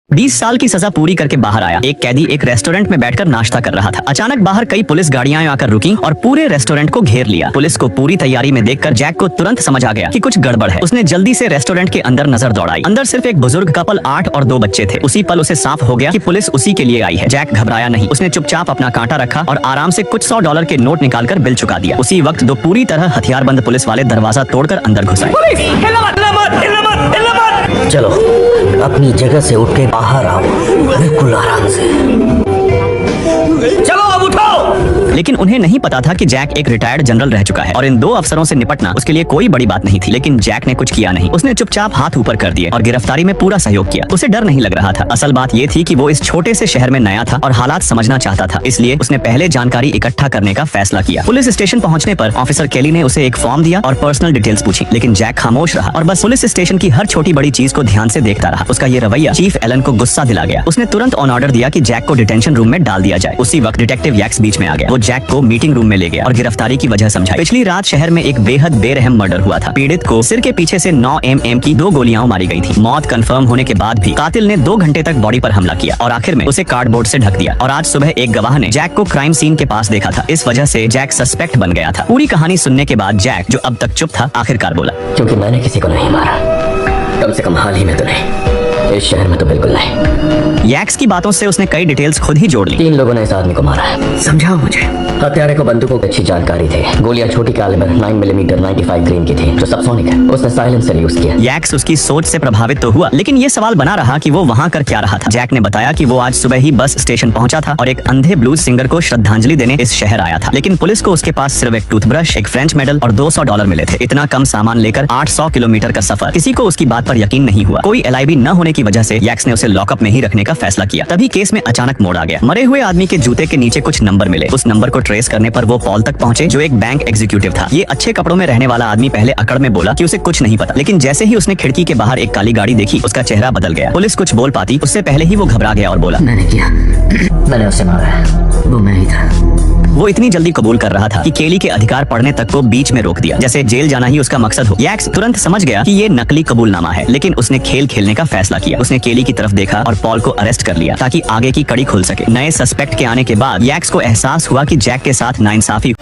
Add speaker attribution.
Speaker 1: 20 साल की सजा पूरी करके बाहर आया एक कैदी एक रेस्टोरेंट में बैठकर नाश्ता कर रहा था। अचानक बाहर कई पुलिस गाड़ियां आकर रुकी और पूरे रेस्टोरेंट को घेर लिया। पुलिस को पूरी तैयारी में देखकर जैक को तुरंत समझ आ गया कि कुछ गड़बड़ है। उसने जल्दी से रेस्टोरेंट के अंदर नजर दौड़ाई। अंदर सिर्फ एक बुजुर्ग कपल 8 और 2 बच्चे थे। उसी पल उसे साफ हो गया कि पुलिस उसी के लिए आई है। जैक घबराया नहीं, उसने चुपचाप अपना कांटा रखा और आराम से कुछ $100 के नोट निकालकर बिल चुका दिया। उसी वक्त 2 पूरी तरह हथियारबंद पुलिस वाले दरवाजा तोड़कर अंदर घुस आए।
Speaker 2: चलो अपनी जगह से उठ के बाहर आओ, बिल्कुल आराम से।
Speaker 1: चलो अब उठो। लेकिन उन्हें नहीं पता था कि जैक एक रिटायर्ड जनरल रह चुका है और इन 2 अफसरों से निपटना उसके लिए कोई बड़ी बात नहीं थी। लेकिन जैक ने कुछ किया नहीं। उसने चुपचाप हाथ ऊपर कर दिए और गिरफ्तारी में पूरा सहयोग किया। उसे डर नहीं लग रहा था। असल बात ये थी कि वो इस छोटे से शहर में नया था और हालात समझना चाहता था। इसलिए उसने पहले जानकारी इकट्ठा करने का फैसला किया। पुलिस स्टेशन पहुंचने पर ऑफिसर केली ने उसे एक फॉर्म दिया और पर्सनल डिटेल्स पूछी। लेकिन जैक खामोश रहा और बस पुलिस स्टेशन की हर छोटी बड़ी चीज को ध्यान से देखता रहा। उसका ये रवैया चीफ एलन को गुस्सा दिला गया। उसने तुरंत ऑन ऑर्डर दिया कि जैक को डिटेंशन रूम में डाल दिया जाए। उसी वक्त डिटेक्टिव यैक्स बीच में आ गया। वो जैक को मीटिंग रूम में ले गया और गिरफ्तारी की वजह समझाई। पिछली रात शहर में एक बेहद बेरहम मर्डर हुआ था। पीड़ित को सिर के पीछे से 9 mm की 2 गोलियां मारी गई थी। मौत कंफर्म होने के बाद भी कातिल ने 2 घंटे तक बॉडी पर हमला किया और आखिर में उसे कार्डबोर्ड से ढक दिया। और आज सुबह एक गवाह ने जैक को क्राइम सीन के पास देखा था। इस वजह से जैक सस्पेक्ट बन गया था। पूरी कहानी सुनने के बाद जैक, जो अब तक चुप था, आखिरकार बोला,
Speaker 2: क्योंकि मैंने किसी को नहीं मारा, कम से कम हाल ही में तो नहीं, इस शहर में तो बिल्कुल नहीं।
Speaker 1: यैक्स की बातों से उसने कई डिटेल्स खुद ही जोड़ ली।
Speaker 2: 3 लोगों ने इस आदमी को मारा है।
Speaker 1: समझाओ मुझे।
Speaker 2: हत्यारे को बंदूकों की अच्छी जानकारी थी। गोलियां छोटी कैलिबर 9 mm 95 ग्रेन की थी, जो सबसोनिक है। उसने साइलेंसर यूज किया।
Speaker 1: यैक्स उसकी सोच से प्रभावित तो हुआ, लेकिन ये सवाल बना रहा कि वो वहाँ कर क्या रहा था। जैक ने बताया कि वो आज सुबह ही बस स्टेशन पहुंचा था और एक अंधे ब्लूज सिंगर को श्रद्धांजलि देने इस शहर आया था। लेकिन पुलिस को उसके पास सिर्फ एक टूथब्रश, एक फ्रेंच मेडल और $200 मिले थे। इतना कम सामान लेकर 800 किलोमीटर का सफर। किसी को उसकी बात पर यकीन नहीं हुआ। कोई LIB न होने की वजह से यैक्स ने उसे लॉकअप में ही रखने का फैसला किया। तभी केस में अचानक मोड़ आ गया। मरे हुए आदमी के जूते के नीचे कुछ नंबर मिले। उस नंबर को ट्रेस करने पर वो पॉल तक पहुंचे, जो एक बैंक एग्जीक्यूटिव था। ये अच्छे कपड़ों में रहने वाला आदमी पहले अकड़ में बोला कि उसे कुछ नहीं पता, लेकिन जैसे ही उसने खिड़की के बाहर एक काली गाड़ी देखी, उसका चेहरा बदल गया। पुलिस कुछ बोल पाती उससे पहले ही वो घबरा गया और बोला,
Speaker 2: मैंने किया, मैंने उसे मारा है, वो मैं ही था।
Speaker 1: वो इतनी जल्दी कबूल कर रहा था कि केली के अधिकार पढ़ने तक को बीच में रोक दिया, जैसे जेल जाना ही उसका मकसद हो। यैक्स तुरंत समझ गया कि ये नकली कबूलनामा है, लेकिन उसने खेल खेलने का फैसला किया। उसने केली की तरफ देखा और पॉल को अरेस्ट कर लिया ताकि आगे की कड़ी खुल सके। नए सस्पेक्ट के आने के बाद यैक्स को एहसास हुआ कि जैक के साथ नाइंसाफी